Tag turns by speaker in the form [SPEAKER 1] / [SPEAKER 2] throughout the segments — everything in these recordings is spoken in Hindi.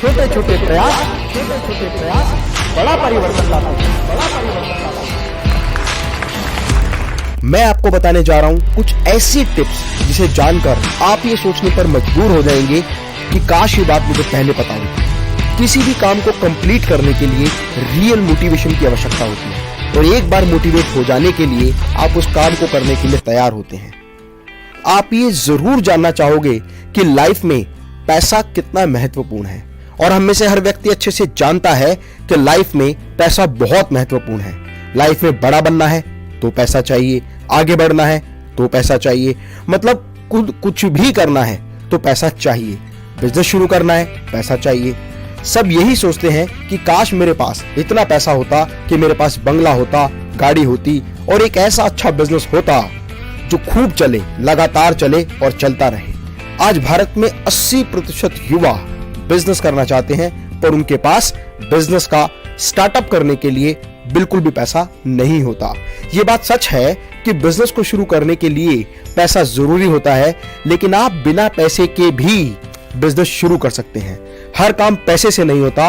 [SPEAKER 1] छोटे छोटे प्रयास बड़ा परिवर्तन लाते हैं। मैं आपको बताने जा रहा हूं कुछ ऐसी टिप्स जिसे जानकर आप ये सोचने पर मजबूर हो जाएंगे कि काश ये बात मुझे पहले पता होती। किसी भी काम को कंप्लीट करने के लिए रियल मोटिवेशन की आवश्यकता होती है और एक बार मोटिवेट हो जाने के लिए आप उस काम को करने के लिए तैयार होते हैं। आप ये जरूर जानना चाहोगे कि लाइफ में पैसा कितना महत्वपूर्ण है और हम में से हर व्यक्ति अच्छे से जानता है कि लाइफ में पैसा बहुत महत्वपूर्ण है। लाइफ में बड़ा बनना है तो पैसा चाहिए, आगे बढ़ना है तो पैसा चाहिए, मतलब कुछ भी करना है तो पैसा चाहिए, बिजनेस शुरू करना है पैसा चाहिए। सब यही सोचते हैं कि काश मेरे पास इतना पैसा होता कि मेरे पास बंगला होता, गाड़ी होती और एक ऐसा अच्छा बिजनेस होता जो खूब चले, लगातार चले और चलता रहे। आज भारत में 80% युवा बिजनेस करना चाहते हैं पर उनके पास बिजनेस का स्टार्टअप करने के लिए बिल्कुल भी पैसा नहीं होता। ये बात सच है कि बिजनेस को शुरू करने के लिए पैसा जरूरी होता है, लेकिन आप बिना पैसे के भी बिजनेस शुरू कर सकते हैं। हर काम पैसे से नहीं होता।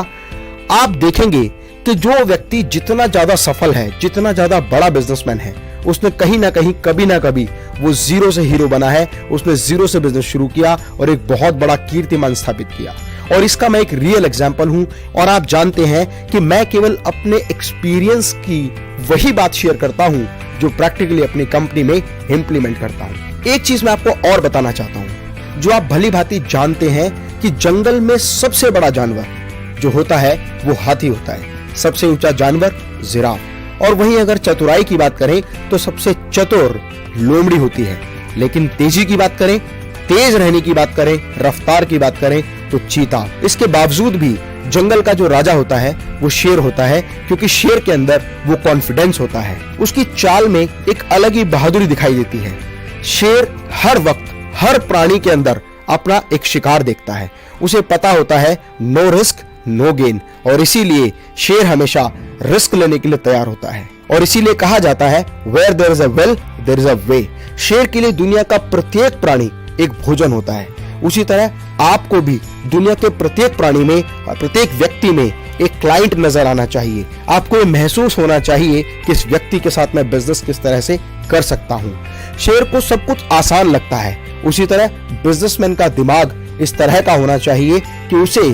[SPEAKER 1] आप देखेंगे कि जो व्यक्ति जितना ज्यादा सफल है, जितना ज्यादा बड़ा बिजनेसमैन है, उसने कहीं ना कहीं कभी ना कभी वो जीरो से हीरो बना है। उसने जीरो से बिजनेस शुरू किया और एक बहुत बड़ा कीर्तिमान स्थापित किया और इसका मैं एक रियल एग्जांपल हूं। और आप जानते हैं कि मैं केवल अपने एक्सपीरियंस की वही बात शेयर करता हूं जो प्रैक्टिकली अपनी कंपनी में इंप्लीमेंट करता हूं। एक चीज मैं आपको और बताना चाहता हूं जो आप भली भांति जानते हैं कि जंगल में सबसे बड़ा जानवर जो होता है वो हाथी होता है, सबसे ऊंचा जानवर जिराफ, और वहीं अगर चतुराई की बात करें तो सबसे चतुर लोमड़ी होती है। लेकिन तेजी की बात करें, तेज रहने की बात करें, रफ्तार की बात करें तो चीता। इसके बावजूद भी जंगल का जो राजा होता है वो शेर होता है, क्योंकि शेर के अंदर वो कॉन्फिडेंस होता है। उसकी चाल में एक अलग ही बहादुरी दिखाई देती है। शेर हर वक्त हर प्राणी के अंदर अपना एक शिकार देखता है। उसे पता होता है नो रिस्क नो गेन, और इसीलिए शेर हमेशा रिस्क लेने के लिए तैयार होता है। और इसीलिए कहा जाता है where there is a will there is a way. शेर के लिए दुनिया का प्रत्येक प्राणी एक भोजन होता है। उसी तरह आपको भी दुनिया के प्रत्येक प्राणी में, प्रत्येक व्यक्ति में एक क्लाइंट नजर आना चाहिए। आपको ये महसूस होना चाहिए कि इस व्यक्ति के साथ मैं बिजनेस किस तरह से कर सकता हूं। शेर को सब कुछ आसान लगता है, उसी तरह बिजनेसमैन का दिमाग इस तरह का होना चाहिए कि उसे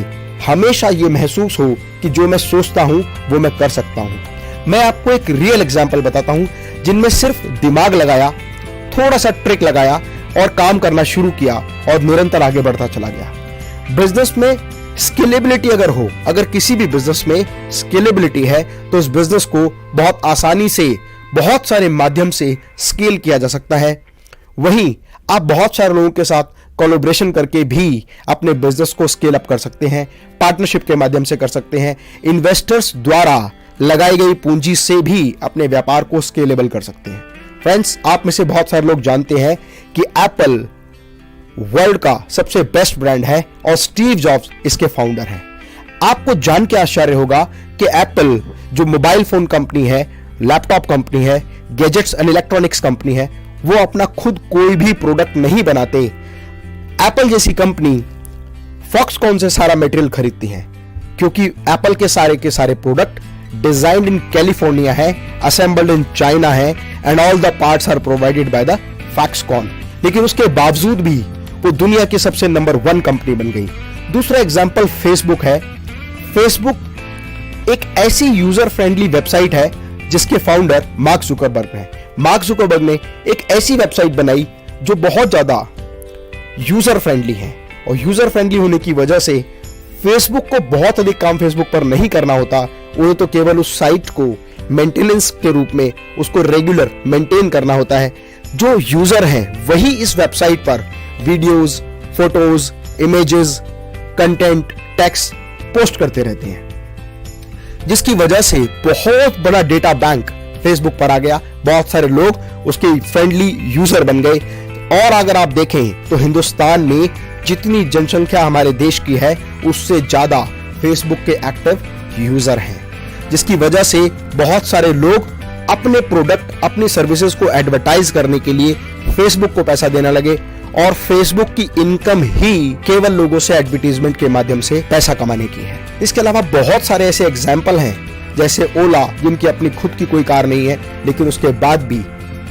[SPEAKER 1] हमेशा ये महसूस हो कि जो मैं सोचता हूं वो मैं कर सकता हूं। मैं आपको एक रियल एग्जांपल बताता हूं जिनमें सिर्फ दिमाग लगाया, थोड़ा सा ट्रिक लगाया और काम करना शुरू किया और निरंतर आगे बढ़ता चला गया। बिजनेस में स्केलेबिलिटी अगर हो, अगर किसी भी बिजनेस में स्केलेबिलिटी है तो उस बिजनेस को बहुत आसानी से बहुत सारे माध्यम से स्केल किया जा सकता है। वहीं आप बहुत सारे लोगों के साथ कोलैबोरेशन करके भी अपने बिजनेस को स्केल अप कर सकते हैं, पार्टनरशिप के माध्यम से कर सकते हैं, इन्वेस्टर्स द्वारा लगाई गई पूंजी से भी अपने व्यापार को स्केलेबल कर सकते हैं। फ्रेंड्स, आप में से बहुत सारे लोग जानते हैं कि एप्पल वर्ल्ड का सबसे बेस्ट ब्रांड है और स्टीव जॉब्स इसके फाउंडर हैं। आपको जान के आश्चर्य होगा कि एप्पल जो मोबाइल फोन कंपनी है, लैपटॉप कंपनी है, गैजेट्स एंड इलेक्ट्रॉनिक्स कंपनी है, वो अपना खुद कोई भी प्रोडक्ट नहीं बनाते। एप्पल जैसी कंपनी फॉक्सकॉन से सारा मटेरियल खरीदती है, क्योंकि एप्पल के सारे प्रोडक्ट डिजाइन्ड इन कैलिफोर्निया है, असेंबल्ड इन चाइना है and all the parts are provided by the Foxconn. लेकिन उसके बावजूद भी वो दुनिया की सबसे नंबर 1 कंपनी बन गई। दूसरा एग्जांपल फेसबुक है। फेसबुक एक ऐसी यूजर फ्रेंडली वेबसाइट है जिसके फाउंडर मार्क जुकरबर्ग हैं। मार्क जुकरबर्ग ने एक ऐसी वेबसाइट बनाई जो बहुत ज्यादा यूजर फ्रेंडली है, और यूजर फ्रेंडली होने की वजह से फेसबुक को बहुत अधिक काम फेसबुक पर नहीं करना होता। उन्हें तो केवल उस साइट को मेंटेनेंस के रूप में उसको रेगुलर मेंटेन करना होता है। जो यूजर हैं वही इस वेबसाइट पर videos, photos, images, content, text post करते रहते हैं, जिसकी वजह से बहुत बड़ा डेटा बैंक फेसबुक पर आ गया। बहुत सारे लोग उसके फ्रेंडली यूजर बन गए। और अगर आप देखें तो हिंदुस्तान में जितनी जनसंख्या हमारे देश की है उससे ज्यादा फेसबुक के एक्टिव यूजर हैं, जिसकी वजह से बहुत सारे लोग अपने प्रोडक्ट, अपनी सर्विसेज को एडवर्टाइज करने के लिए फेसबुक को पैसा देने लगे। और फेसबुक की इनकम ही केवल लोगों से एडवर्टीजमेंट के माध्यम से पैसा कमाने की है। इसके अलावा बहुत सारे ऐसे एग्जाम्पल हैं, जैसे ओला, जिनकी अपनी खुद की कोई कार नहीं है लेकिन उसके बाद भी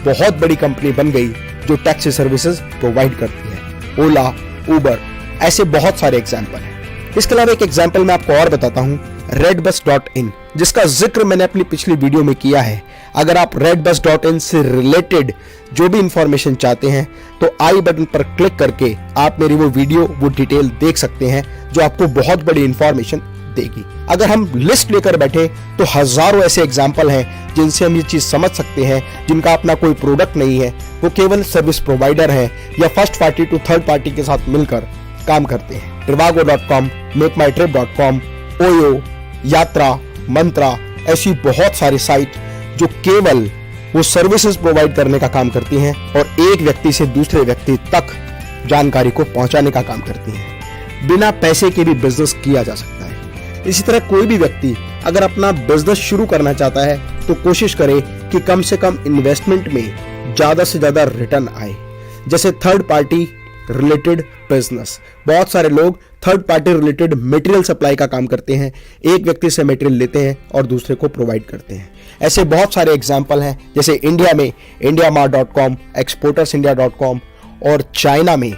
[SPEAKER 1] बहुत बड़ी कंपनी बन गई जो टैक्सी सर्विसेज प्रोवाइड करती है। ओला, उबर, ऐसे बहुत सारे एग्जाम्पल हैं। इसके अलावा एक एग्जाम्पल मैं आपको और बताता हूं, redbus.in, जिसका जिक्र मैंने अपनी पिछली वीडियो में किया है। अगर आप redbus.in से रिलेटेड जो भी इंफॉर्मेशन चाहते हैं तो आई बटन पर क्लिक करके आप मेरी वो वीडियो, वो डिटेल देख सकते हैं जो आपको बहुत बड़ी इंफॉर्मेशन देगी। अगर हम लिस्ट लेकर बैठे तो हजारों ऐसे एग्जाम्पल हैं जिनसे हम ये चीज समझ सकते हैं, जिनका अपना कोई प्रोडक्ट नहीं है, वो केवल सर्विस प्रोवाइडर हैं या first party to third party के साथ मिलकर काम करते हैं। trivago.com, makemytrip.com, ओयो, यात्रा, मंत्रा, ऐसी बहुत सारी साइट जो केवल वो सर्विसेज प्रोवाइड करने का काम करती हैं और एक व्यक्ति से दूसरे व्यक्ति तक जानकारी को पहुंचाने का काम करती हैं। बिना पैसे के भी बिजनेस किया जा सकता है। इसी तरह कोई भी व्यक्ति अगर अपना बिजनेस शुरू करना चाहता है तो कोशिश करे कि कम से कम इन्वेस्टमेंट में ज्यादा से ज्यादा रिटर्न आए। जैसे थर्ड पार्टी रिलेटेड बिजनेस, बहुत सारे लोग third party related material supply का काम करते हैं, एक व्यक्ति से मटेरियल लेते हैं और दूसरे को प्रोवाइड करते हैं। ऐसे बहुत सारे एग्जाम्पल हैं, जैसे इंडिया में indiamart.com, exportersindia.com और चाइना में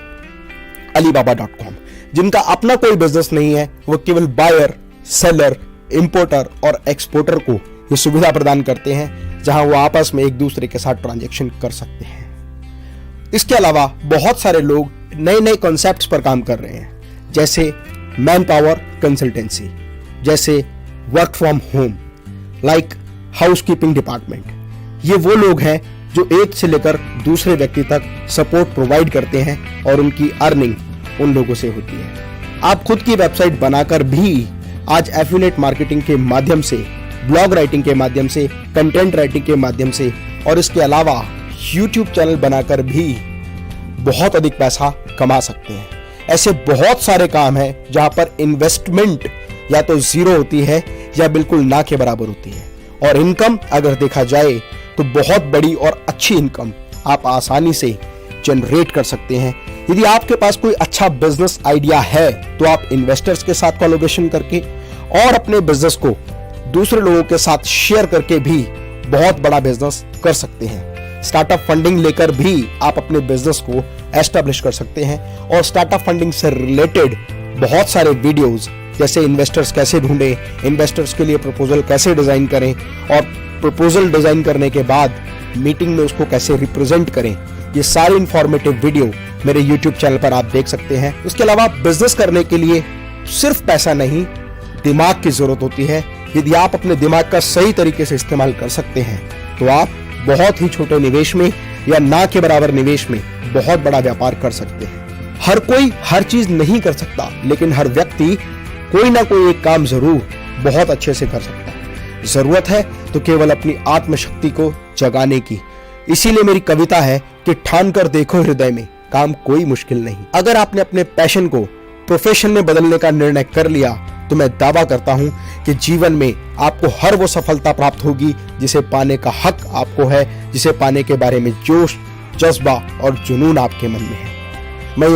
[SPEAKER 1] alibaba.com, जिनका अपना कोई बिजनेस नहीं है, वो केवल बायर, सेलर, इंपोर्टर और एक्सपोर्टर को ये सुविधा प्रदान करते हैं जहां वो आपस में एक दूसरे के साथ ट्रांजैक्शन कर सकते हैं। इसके अलावा बहुत सारे लोग नए नए कॉन्सेप्ट्स पर काम कर रहे हैं, जैसे मैन पावर कंसल्टेंसी, जैसे work from home, like housekeeping department. ये वो लोग हैं जो एक से लेकर दूसरे व्यक्ति तक सपोर्ट प्रोवाइड करते हैं और उनकी अर्निंग उन लोगों से होती है। आप खुद की वेबसाइट बनाकर भी आज एफिलिएट मार्केटिंग के माध्यम से, ब्लॉग राइटिंग के माध्यम से, कंटेंट राइटिंग के माध्यम से और इसके अलावा यूट्यूब चैनल बनाकर भी बहुत अधिक पैसा कमा सकते हैं। ऐसे बहुत सारे काम हैं जहां पर इन्वेस्टमेंट या तो जीरो होती है या बिल्कुल ना के बराबर होती है, और इनकम अगर देखा जाए तो बहुत बड़ी और अच्छी इनकम आप आसानी से जनरेट कर सकते हैं। यदि आपके पास कोई अच्छा बिजनेस आइडिया है तो आप इन्वेस्टर्स के साथ कोलैबोरेशन करके और अपने बिजनेस को दूसरे लोगों के साथ शेयर करके भी बहुत बड़ा बिजनेस कर सकते हैं। स्टार्टअप फंडिंग लेकर भी आप अपने बिजनेस को एस्टेब्लिश कर सकते हैं, और स्टार्टअप फंडिंग से रिलेटेड बहुत सारे वीडियोस, जैसे इन्वेस्टर्स कैसे ढूंढें, इन्वेस्टर्स के लिए प्रपोजल कैसे डिजाइन करें और प्रपोजल डिजाइन करने के बाद मीटिंग में उसको कैसे रिप्रेजेंट करें, ये सारी इंफॉर्मेटिव वीडियो मेरे यूट्यूब चैनल पर आप देख सकते हैं। इसके अलावा बिजनेस करने के लिए सिर्फ पैसा नहीं, दिमाग की जरूरत होती है। यदि आप अपने दिमाग का सही तरीके से इस्तेमाल कर सकते हैं तो आप बहुत ही छोटे निवेश में या ना के बराबर निवेश में बहुत बड़ा व्यापार कर सकते हैं। हर कोई हर चीज नहीं कर सकता, लेकिन हर व्यक्ति कोई ना कोई एक काम जरूर बहुत अच्छे से कर सकता है। जरूरत है तो केवल अपनी आत्मशक्ति को जगाने की। इसीलिए मेरी कविता है कि ठान कर देखो हृदय में, काम कोई मुश्किल नहीं। अगर आपने अपने पैशन को प्रोफेशन में बदलने का निर्णय कर लिया तो मैं दावा करता हूं कि जीवन में आपको हर वो सफलता प्राप्त होगी जिसे पाने का हक आपको है, जिसे पाने के बारे में जोश, जज्बा और जुनून आपके मन में है। मैं